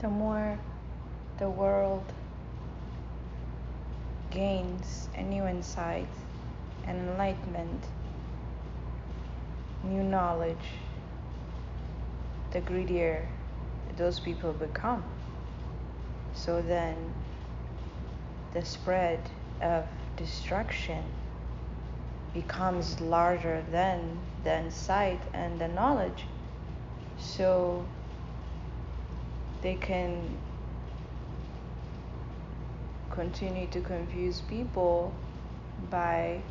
the more the world gains a new insight and enlightenment, new knowledge, the greedier those people become. So then the spread of destruction becomes larger than the insight and the knowledge. So they can continue to confuse people by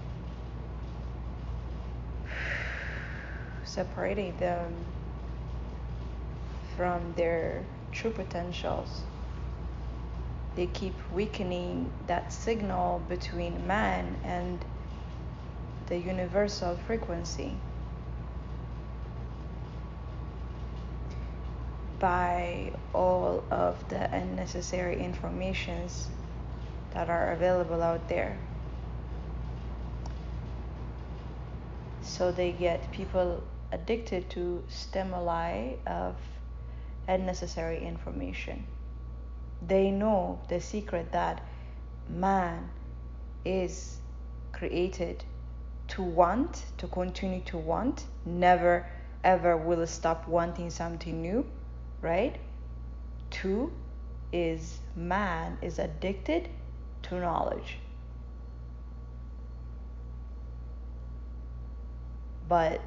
separating them from their true potentials. They keep weakening that signal between man and the universal frequency by all of the unnecessary informations that are available out there. So they get people addicted to stimuli of unnecessary information. They know the secret that man is created to want, to continue to want, never ever will stop wanting something new, right? Two is man is addicted to knowledge. But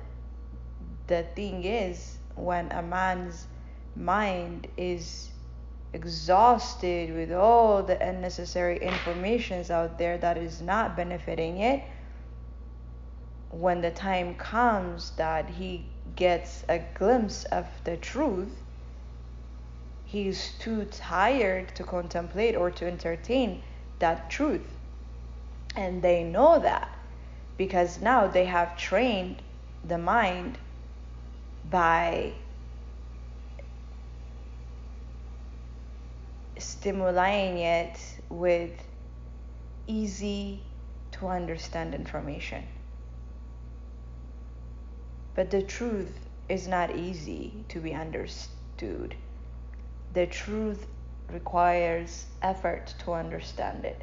the thing is, when a man's mind is exhausted with all the unnecessary informations out there that is not benefiting it, when the time comes that he gets a glimpse of the truth, he's too tired to contemplate or to entertain that truth. And they know that because now they have trained the mind by stimulating it with easy to understand information. But the truth is not easy to be understood. The truth requires effort to understand it.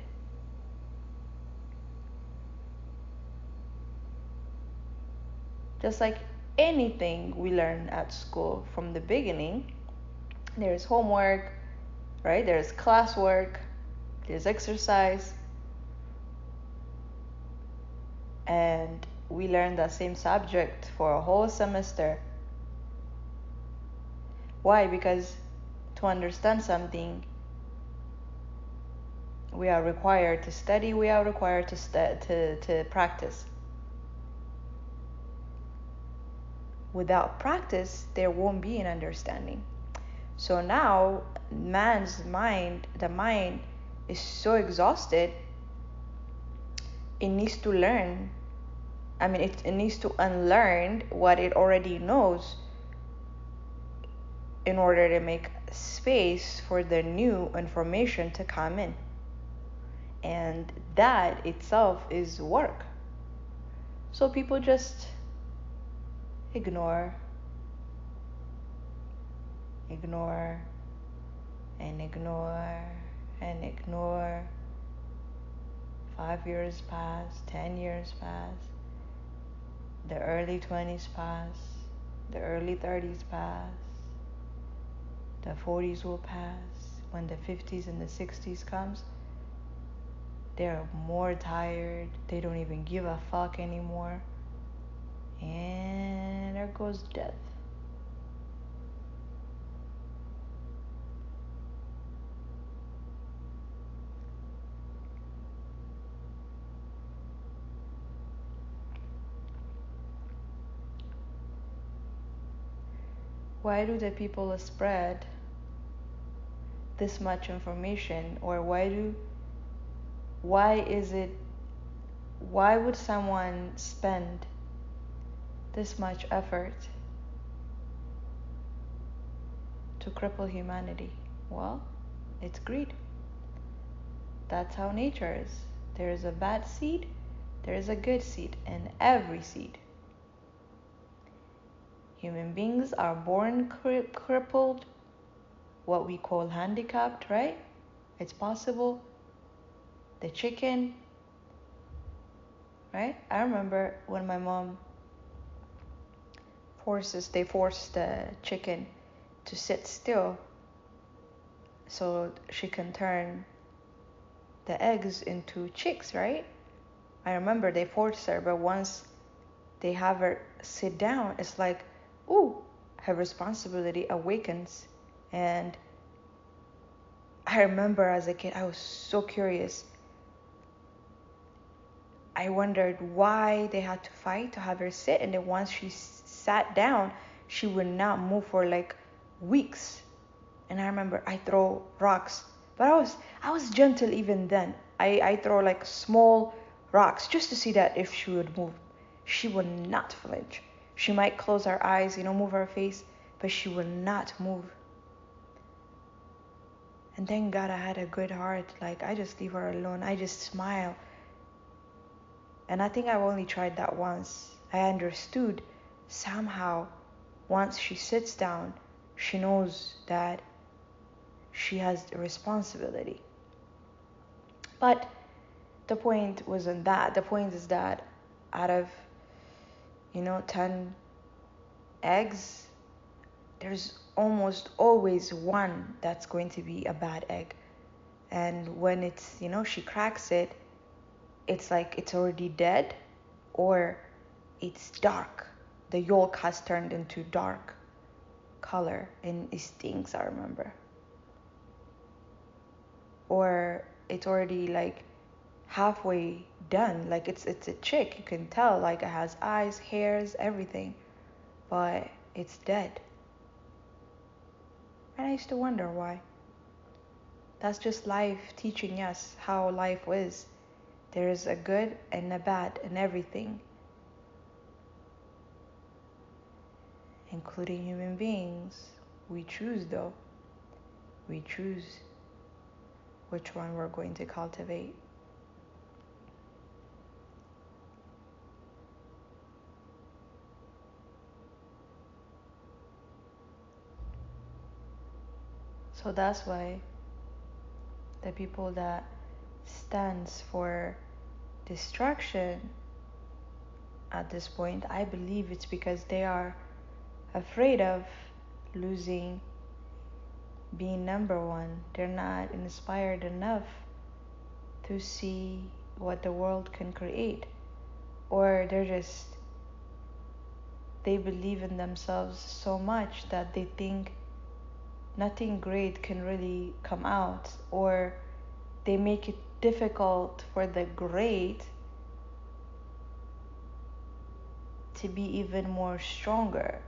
Just like anything we learn at school from the beginning, there's homework, right? There's classwork, there's exercise, and we learn the same subject for a whole semester. Why? Because to understand something, we are required to study, we are required to practice. Without practice, there won't be an understanding. So now, man's mind, the mind is so exhausted, it needs to learn. It needs to unlearn what it already knows in order to make space for the new information to come in. And that itself is work. So people just ignore, and ignore. 5 years pass, 10 years pass, the early 20s pass, the early 30s pass, the 40s will pass. When the 50s and the 60s comes, they're more tired, they don't even give a fuck anymore, and there goes death. Why do the people spread this much information? Or why would someone spend this much effort to cripple humanity? Well, it's greed. That's how nature is. There is a bad seed, there is a good seed in every seed. Human beings are born crippled what we call handicapped, right? It's possible. The chicken, right? I remember when my mom they forced the chicken to sit still so she can turn the eggs into chicks, right? I remember they forced her, but once they have her sit down, it's like, ooh, her responsibility awakens. And I remember as a kid, I was so curious. I wondered why they had to fight to have her sit, and then once she sat down, she would not move for like weeks. And I remember I throw rocks, but I was gentle even then. I throw like small rocks just to see that if she would move. She would not flinch. She might close her eyes, move her face, but she would not move. And thank God I had a good heart. Like, I just leave her alone. I just smile. And I think I've only tried that once. I understood somehow once she sits down, she knows that she has a responsibility. But the point wasn't that. The point is that out of, 10 eggs, there's almost always one that's going to be a bad egg. And when it's, she cracks it, it's like it's already dead, or it's dark. The yolk has turned into dark color and it stinks, I remember. Or it's already like halfway done, like it's a chick, you can tell, like it has eyes, hairs, everything, but it's dead. And I used to wonder why. That's just life teaching us how life is. There is a good and a bad in everything, including human beings. We choose though. We choose which one we're going to cultivate. So that's why the people that stands for destruction at this point, I believe it's because they are afraid of losing being number one. They're not inspired enough to see what the world can create, or they believe in themselves so much that they think nothing great can really come out, or they make it difficult for the great to be even more stronger,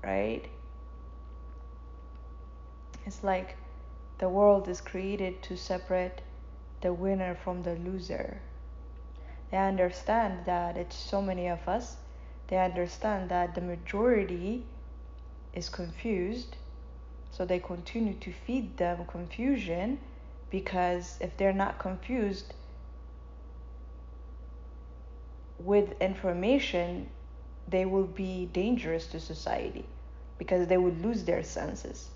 right? It's like the world is created to separate the winner from the loser. They understand that it's so many of us. They understand that the majority is confused, so they continue to feed them confusion, because if they're not confused with information, they will be dangerous to society because they would lose their senses.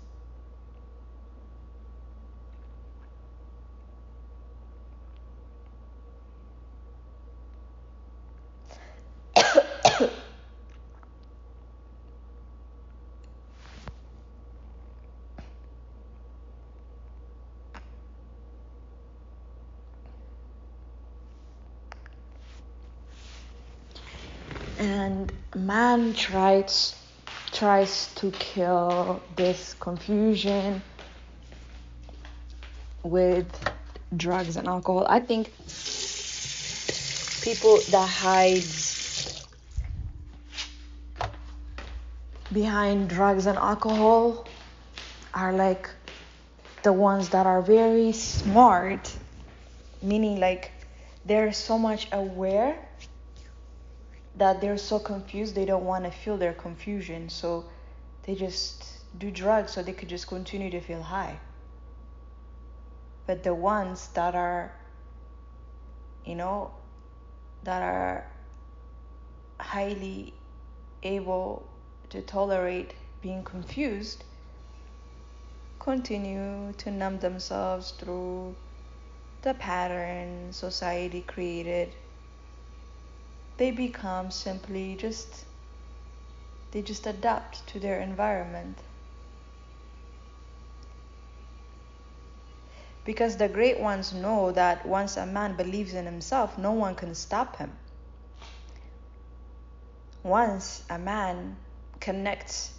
And man tries to kill this confusion with drugs and alcohol. I think people that hide behind drugs and alcohol are like the ones that are very smart, meaning like they're so much aware that they're so confused they don't want to feel their confusion, so they just do drugs so they could just continue to feel high. But the ones that are, that are highly able to tolerate being confused, continue to numb themselves through the pattern society created. They become simply just, they just adapt to their environment. Because the great ones know that once a man believes in himself, no one can stop him. Once a man connects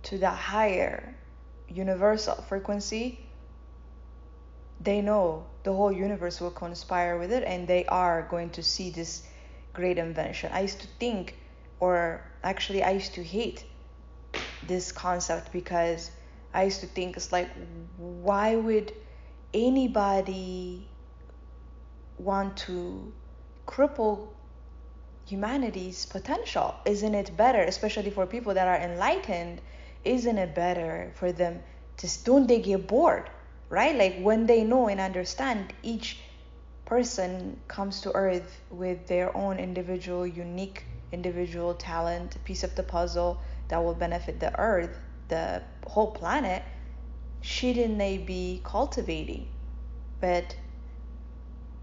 to the higher universal frequency, they know the whole universe will conspire with it, and they are going to see this great invention. I used to think, or actually I used to hate this concept, because I used to think it's like, why would anybody want to cripple humanity's potential? Isn't it better, especially for people that are enlightened, isn't it better for them to, don't they get bored, right? Like when they know and understand each person comes to earth with their own individual, unique individual talent, piece of the puzzle that will benefit the earth, the whole planet, shouldn't they be cultivating? But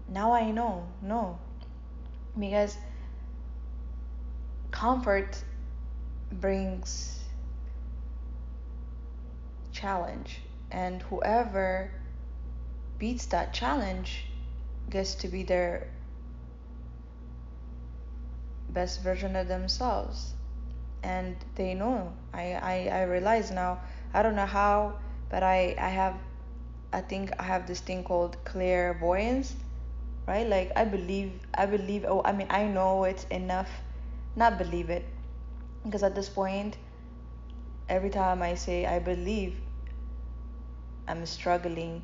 now I know, no. Because comfort brings challenge, and whoever beats that challenge gets to be their best version of themselves. And they know. I realize now, I don't know how, but I think I have this thing called clairvoyance, right? Like I believe, oh, I mean, I know it's enough, not believe it, because at this point, every time I say I believe, I'm struggling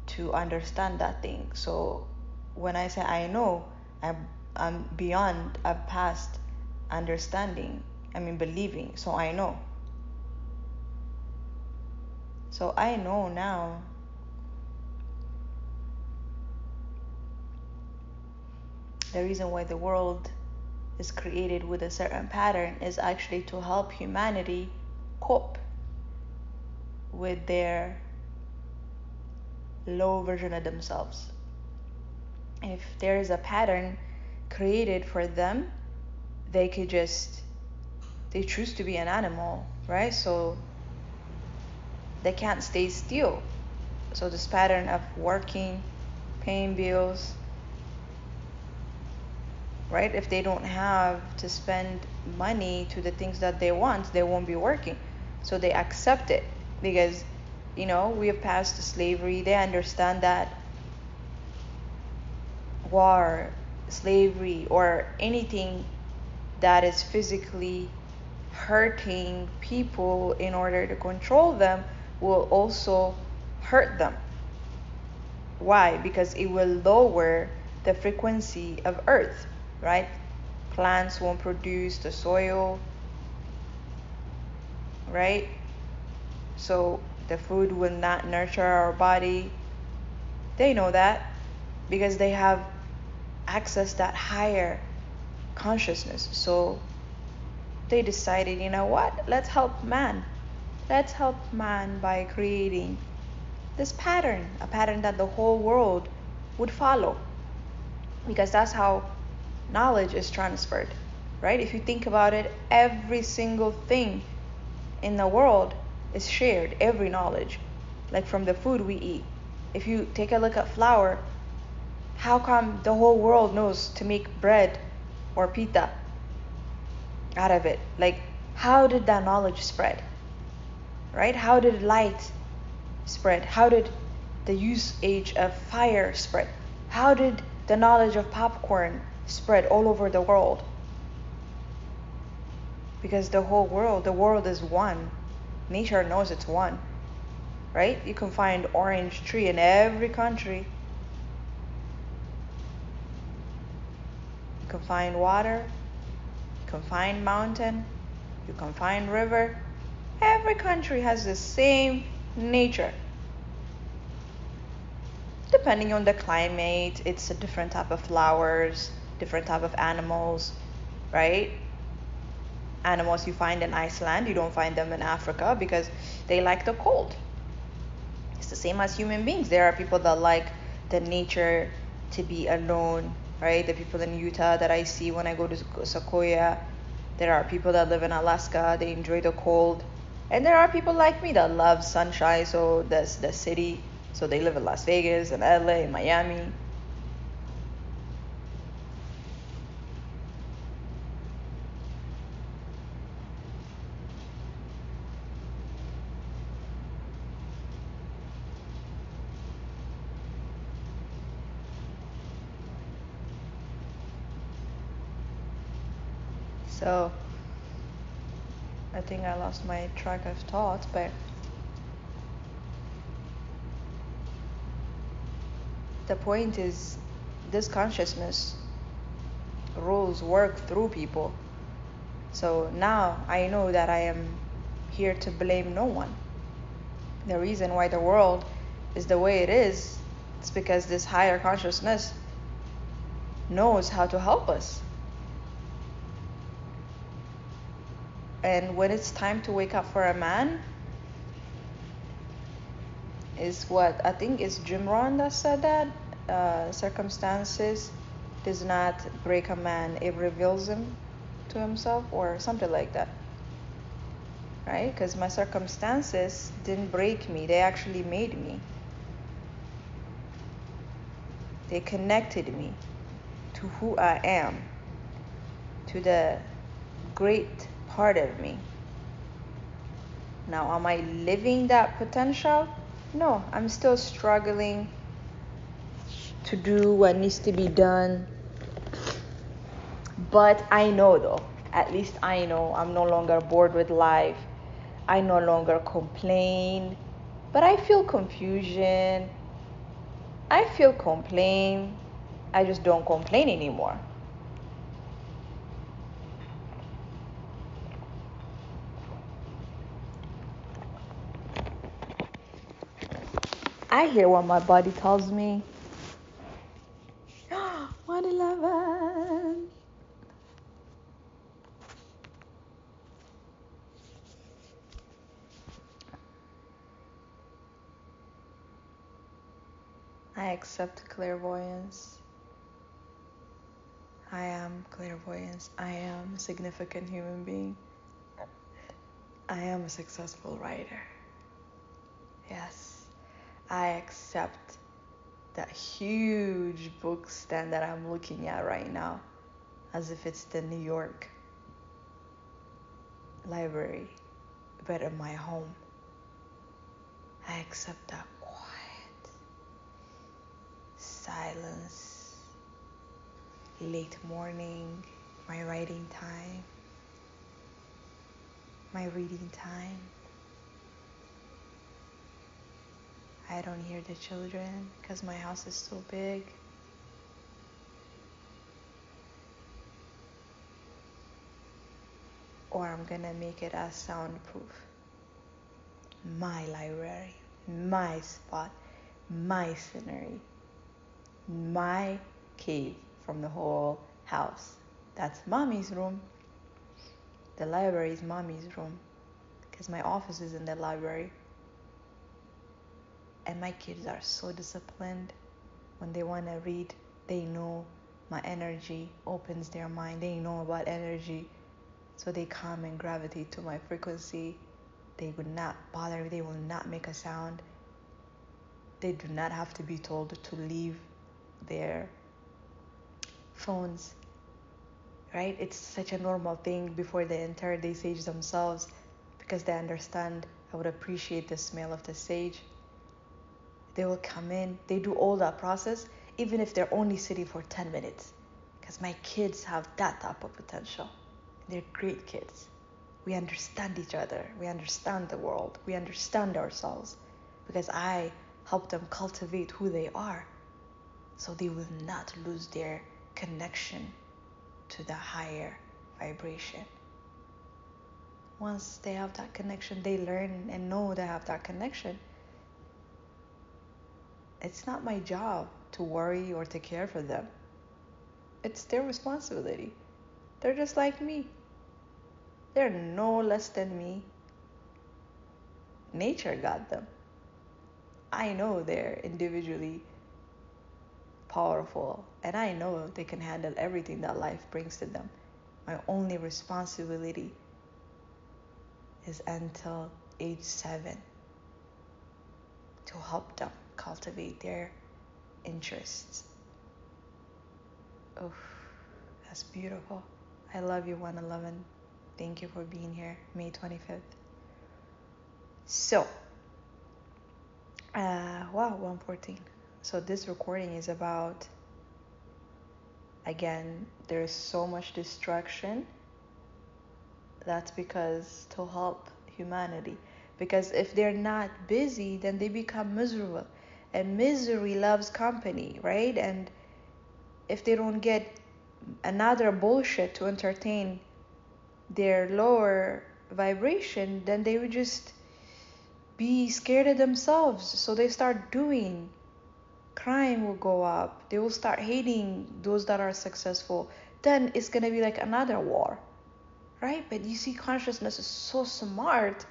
to understand that thing. So when I say I know, I'm beyond, I've passed understanding, I mean believing. So I know. So I know now. The reason why the world is created with a certain pattern is actually to help humanity cope with their low version of themselves. If there is a pattern created for them, they choose to be an animal, right? So they can't stay still. So this pattern of working, paying bills, right? If they don't have to spend money to the things that they want, they won't be working. So they accept it because, we have passed slavery. They understand that war, slavery, or anything that is physically hurting people in order to control them will also hurt them. Why? Because it will lower the frequency of earth, right? Plants won't produce the soil, right? So the food will not nurture our body. They know that because they have access that higher consciousness. So they decided, you know what? Let's help man. Let's help man by creating this pattern, a pattern that the whole world would follow. Because that's how knowledge is transferred, right? If you think about it, every single thing in the world is shared, every knowledge. Like from the food we eat. If you take a look at flour, how come the whole world knows to make bread or pita out of it? Like, how did that knowledge spread? Right? How did light spread? How did the usage of fire spread? How did the knowledge of popcorn spread all over the world? Because the world is one. Nature knows it's one. Right? You can find orange tree in every country. You can find water. You can find mountain. You can find river. Every country has the same nature. Depending on the climate, it's a different type of flowers, different type of animals, right? Animals you find in Iceland, you don't find them in Africa because they like the cold. It's the same as human beings. There are people that like the nature, to be alone, right? The people in Utah that I see when I go to Sequoia. There are people that live in Alaska, they enjoy the cold. And there are people like me that love sunshine, so that's the city. So they live in Las Vegas and LA and Miami. So I think I lost my track of thought, but the point is this consciousness rules work through people. So now I know that I am here to blame no one. The reason why the world is the way it is because this higher consciousness knows how to help us. And when it's time to wake up for a man, is what I think is Jim Rohn that said that circumstances does not break a man, it reveals him to himself, or something like that, right? Because my circumstances didn't break me, they actually made me. They connected me to who I am, to the great part of me. Now, am I living that potential? No, I'm still struggling to do what needs to be done. But I know though, at least I know I'm no longer bored with life. I no longer complain, but I feel confusion. I feel complain. I just don't complain anymore. I hear what my body tells me. 111. I accept clairvoyance. I am clairvoyance. I am a significant human being. I am a successful writer. Yes, I accept that huge book stand that I'm looking at right now as if it's the New York library, but in my home. I accept that quiet, silence, late morning, my writing time, my reading time. I don't hear the children because my house is so big. Or I'm gonna make it as soundproof. My library, my spot, my scenery, my cave from the whole house. That's mommy's room. The library is mommy's room because my office is in the library. And my kids are so disciplined. When they want to read, they know my energy opens their mind. They know about energy. So they come and gravitate to my frequency. They would not bother me. They will not make a sound. They do not have to be told to leave their phones, right? It's such a normal thing. Before they enter, they sage themselves because they understand I would appreciate the smell of the sage. They will come in. They do all that process, even if they're only sitting for 10 minutes, because my kids have that type of potential. They're great kids. We understand each other. We understand the world. We understand ourselves because I help them cultivate who they are so they will not lose their connection to the higher vibration. Once they have that connection, they learn and know they have that connection. It's not my job to worry or to care for them. It's their responsibility. They're just like me. They're no less than me. Nature got them. I know they're individually powerful, and I know they can handle everything that life brings to them. My only responsibility is until age 7 to help them cultivate their interests. Oh, that's beautiful. I love you, 111. Thank you for being here, May 25th. So, wow, 114. So this recording is about, again, there's so much distraction. That's because to help humanity. Because if they're not busy, then they become miserable. And misery loves company, right? And if they don't get another bullshit to entertain their lower vibration, then they would just be scared of themselves. So they start doing. Crime will go up. They will start hating those that are successful. Then it's going to be like another war, right? But you see, consciousness is so smart.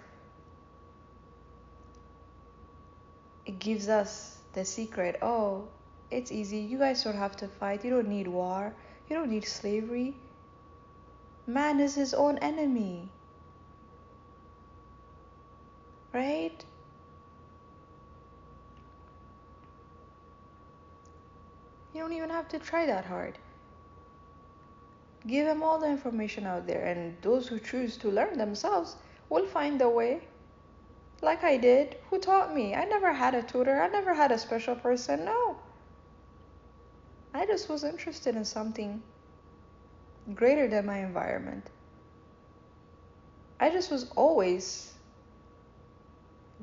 It gives us the secret. Oh, it's easy. You guys don't have to fight. You don't need war. You don't need slavery. Man is his own enemy, right? You don't even have to try that hard. Give them all the information out there, and those who choose to learn themselves will find a way. Like I did. Who taught me? I never had a tutor. I never had a special person. No. I just was interested in something greater than my environment. I just was always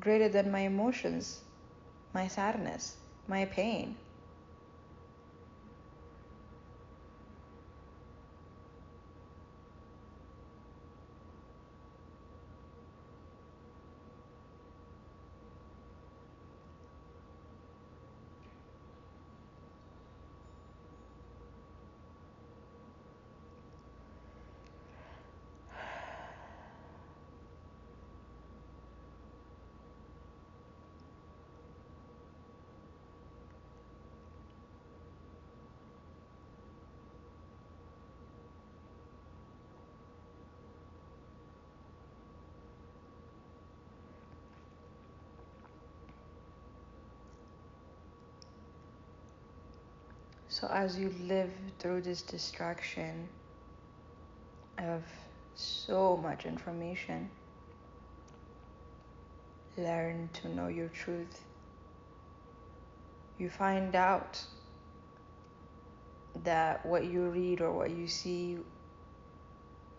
greater than my emotions, my sadness, my pain. So as you live through this distraction of so much information, learn to know your truth. You find out that what you read or what you see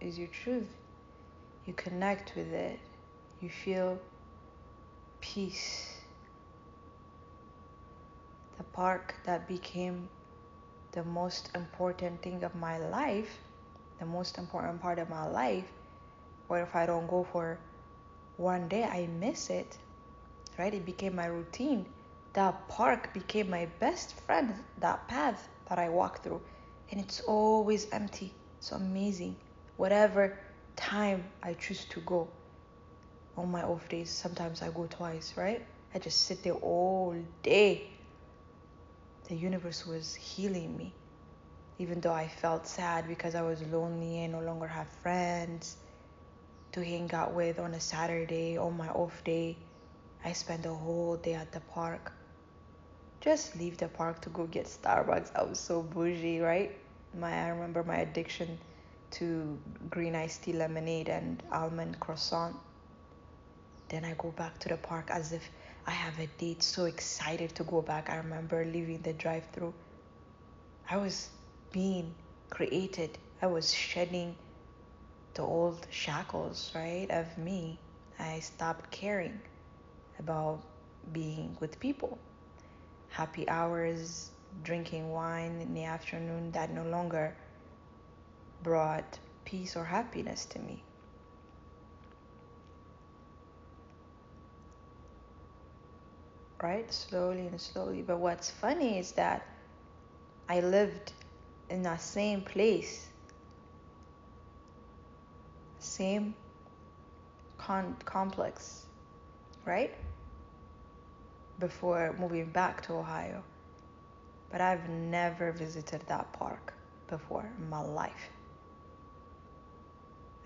is your truth. You connect with it. You feel peace. The park that became the most important thing of my life, the most important part of my life, or if I don't go for one day, I miss it, right? It became my routine. That park became my best friend, that path that I walk through. And it's always empty. It's amazing. Whatever time I choose to go, on my off days, sometimes I go twice, right? I just sit there all day. The universe was healing me. Even though I felt sad because I was lonely and no longer have friends to hang out with on a Saturday, on my off day, I spent the whole day at the park. Just leave the park to go get Starbucks. I was so bougie, right? I remember my addiction to green iced tea lemonade and almond croissant. Then I go back to the park as if I have a date, so excited to go back. I remember leaving the drive-through. I was being created. I was shedding the old shackles, right, of me. I stopped caring about being with people. Happy hours, drinking wine in the afternoon, that no longer brought peace or happiness to me. Right? Slowly and slowly. But what's funny is that I lived in that same place, same complex, right? before moving back to Ohio. But I've never visited that park before in my life.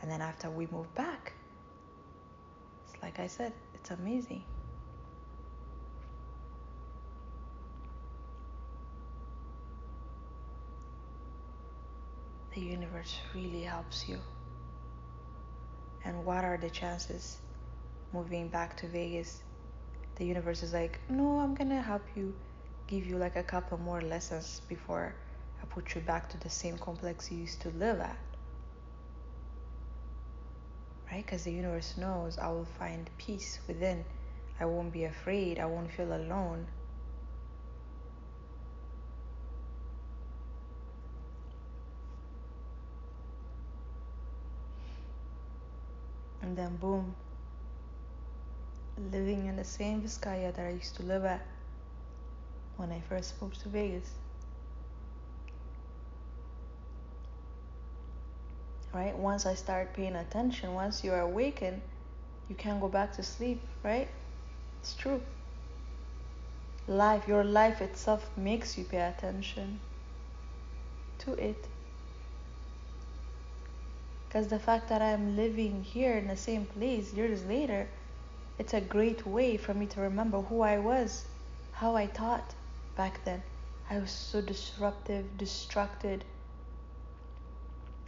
And then after we moved back, it's like I said, it's amazing. The universe really helps you. And what are the chances moving back to Vegas? The universe is like, no, I'm gonna help you, give you like a couple more lessons before I put you back to the same complex you used to live at. Right? Because the universe knows I will find peace within. I won't be afraid. I won't feel alone. And then boom, living in the same Vizcaya that I used to live at when I first moved to Vegas. Right? Once I start paying attention, once you are awakened, you can't go back to sleep, right? It's true. Your life itself makes you pay attention to it. Because the fact that I'm living here in the same place years later, it's a great way for me to remember who I was, how I thought back then. I was so disruptive, distracted.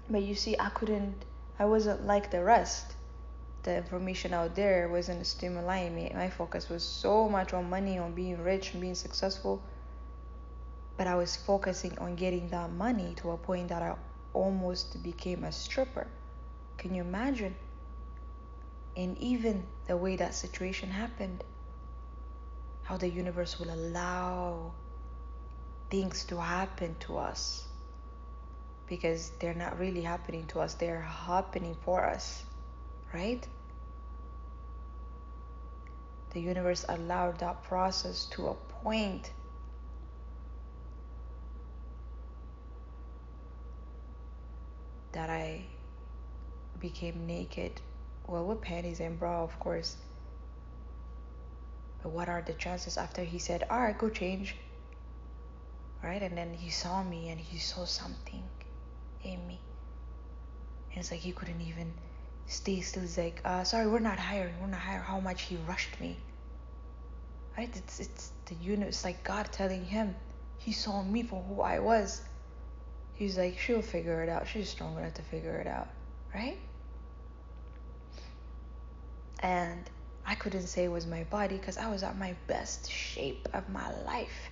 But you see, I wasn't like the rest. The information out there wasn't stimulating me. My focus was so much on money, on being rich and being successful. But I was focusing on getting that money to a point that I almost became a stripper. Can you imagine? And even the way that situation happened, how the universe will allow things to happen to us, because they're not really happening to us, they're happening for us, right? The universe allowed that process to a point that I became naked, well, with panties and bra, of course. But what are the chances after he said, all right, go change, right? And then he saw me and he saw something in me. And it's like he couldn't even stay still. He's like, sorry, we're not hiring. How much he rushed me. Right? It's the universe, it's like God telling him. He saw me for who I was. He's like, she'll figure it out. She's strong enough to figure it out. Right? And I couldn't say it was my body because I was at my best shape of my life.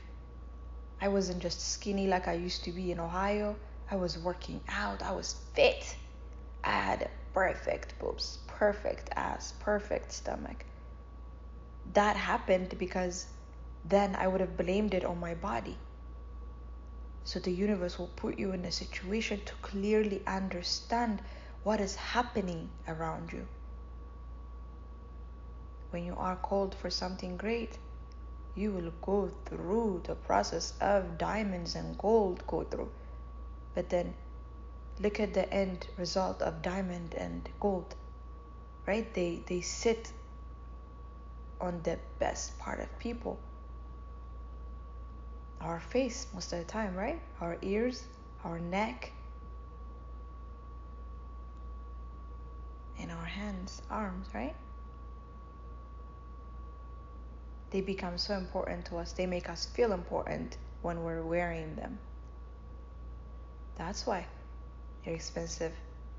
I wasn't just skinny like I used to be in Ohio. I was working out. I was fit. I had perfect boobs, perfect ass, perfect stomach. That happened because then I would have blamed it on my body. So the universe will put you in a situation to clearly understand what is happening around you. When you are called for something great, you will go through the process of diamonds and gold go through. But then look at the end result of diamond and gold, right? They sit on the best part of people. Our face most of the time, right? Our ears, our neck, and our hands, arms, right? They become so important to us. They make us feel important when we're wearing them. That's why they're expensive.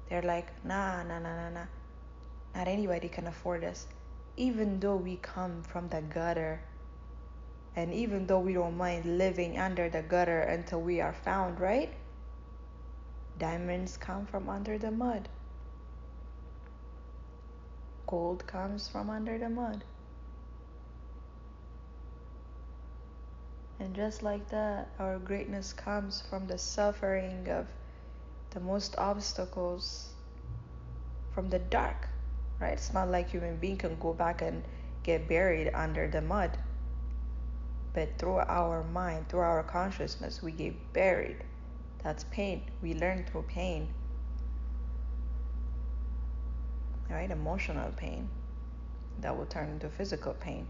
They're like, nah. Not anybody can afford us. Even though we come from the gutter, and even though we don't mind living under the gutter until we are found, right? Diamonds come from under the mud. Gold comes from under the mud. And just like that, our greatness comes from the suffering of the most obstacles, from the dark, right? It's not like human being can go back and get buried under the mud. But through our mind, through our consciousness, we get buried. That's pain. We learn through pain. Right? Emotional pain that will turn into physical pain.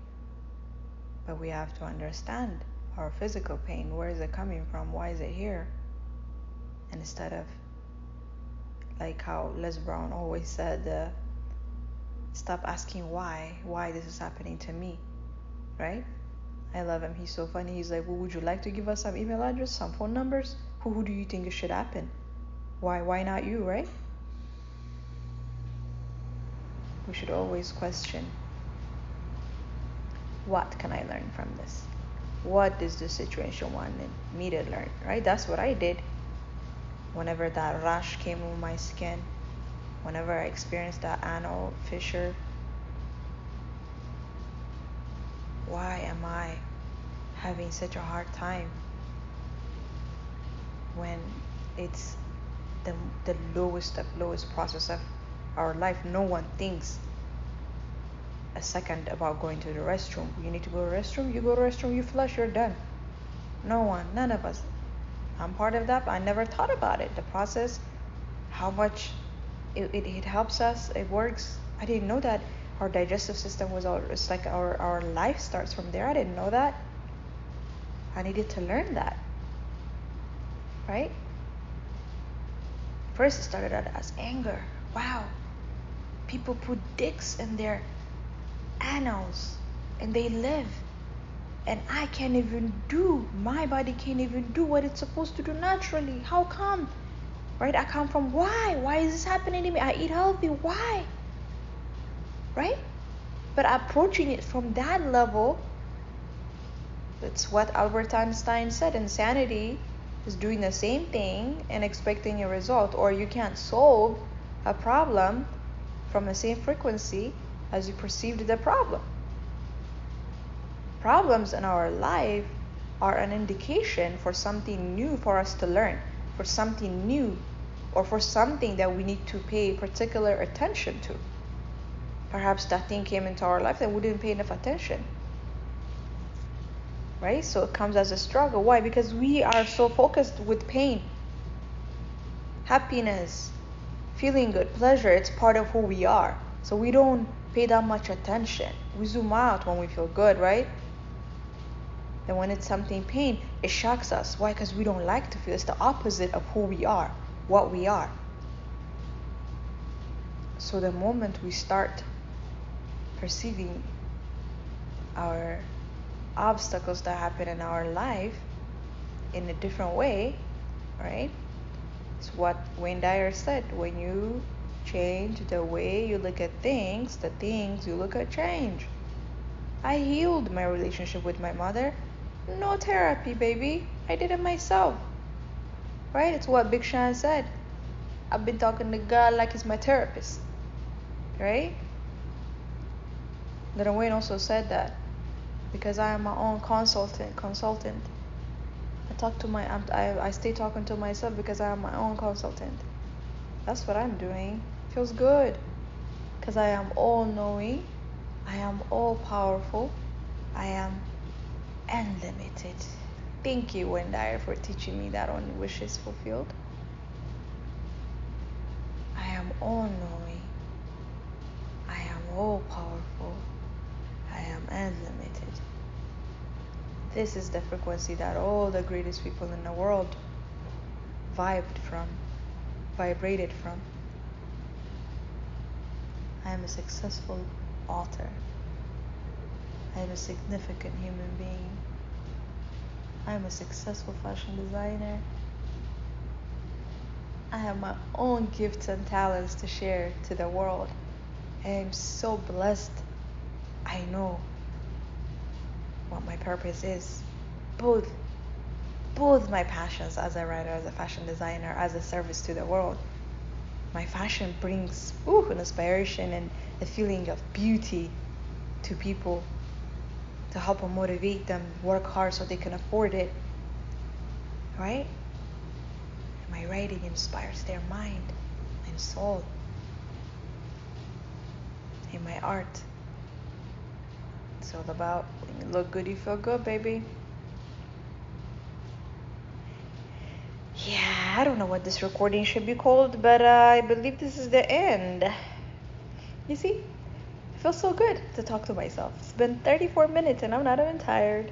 But we have to understand our physical pain. Where is it coming from? Why is it here? And instead of, like how Les Brown always said, stop asking why this is happening to me, right? I love him. He's so funny. He's like, well, would you like to give us some email address, some phone numbers? Who do you think it should happen? Why not you, right? We should always question, what can I learn from this? What does the situation want me to learn, right? That's what I did. Whenever that rash came on my skin, whenever I experienced that anal fissure, why am I having such a hard time when it's the lowest process of our life? No one thinks a second about going to the restroom. You need to go to the restroom, you go to the restroom, you flush, you're done. No one, none of us. I'm part of that, but I never thought about it. The process, how much it helps us, it works. I didn't know that our digestive system was it's like our life starts from there. I didn't know that. I needed to learn that, right? First it started out as anger. Wow, people put dicks in their anals and they live, and I can't even do, my body can't even do what it's supposed to do naturally. How come? Right? I come from why is this happening to me? I eat healthy, why? Right? But approaching it from that level, that's what Albert Einstein said. Insanity is doing the same thing and expecting a result. Or you can't solve a problem from the same frequency as you perceived the problem. Problems in our life are an indication for something new for us to learn, for something new, or for something that we need to pay particular attention to. Perhaps that thing came into our life and we didn't pay enough attention. Right? So it comes as a struggle. Why? Because we are so focused with pain. Happiness, feeling good, pleasure, it's part of who we are. So we don't pay that much attention. We zoom out when we feel good, right? And when it's something pain, it shocks us. Why? Because we don't like to feel. It's the opposite of who we are, what we are. So the moment we start perceiving our obstacles that happen in our life in a different way, right? It's what Wayne Dyer said. When you change the way you look at things, the things you look at change. I healed my relationship with my mother. No therapy, baby. I did it myself. Right? It's what Big Sean said. I've been talking to God like he's my therapist. Right? Little Wayne also said that because I am my own consultant. I stay talking to myself because I am my own consultant. That's what I'm doing. Feels good. Because I am all knowing. I am all powerful. I am unlimited. Thank you, Wayne Dyer, for teaching me that on Wishes Fulfilled. I am all knowing. I am all powerful. I am unlimited. This is the frequency that all the greatest people in the world vibrated from. I am a successful author. I am a significant human being. I am a successful fashion designer. I have my own gifts and talents to share to the world. I am so blessed. I know what my purpose is. Both my passions as a writer, as a fashion designer, as a service to the world. My fashion brings an inspiration and a feeling of beauty to people, to help them motivate them, work hard so they can afford it. Right? My writing inspires their mind and soul. In my art, it's all about when you look good, you feel good, baby. Yeah, I don't know what this recording should be called, but I believe this is the end. You see, feels so good to talk to myself. It's been 34 minutes and I'm not even tired.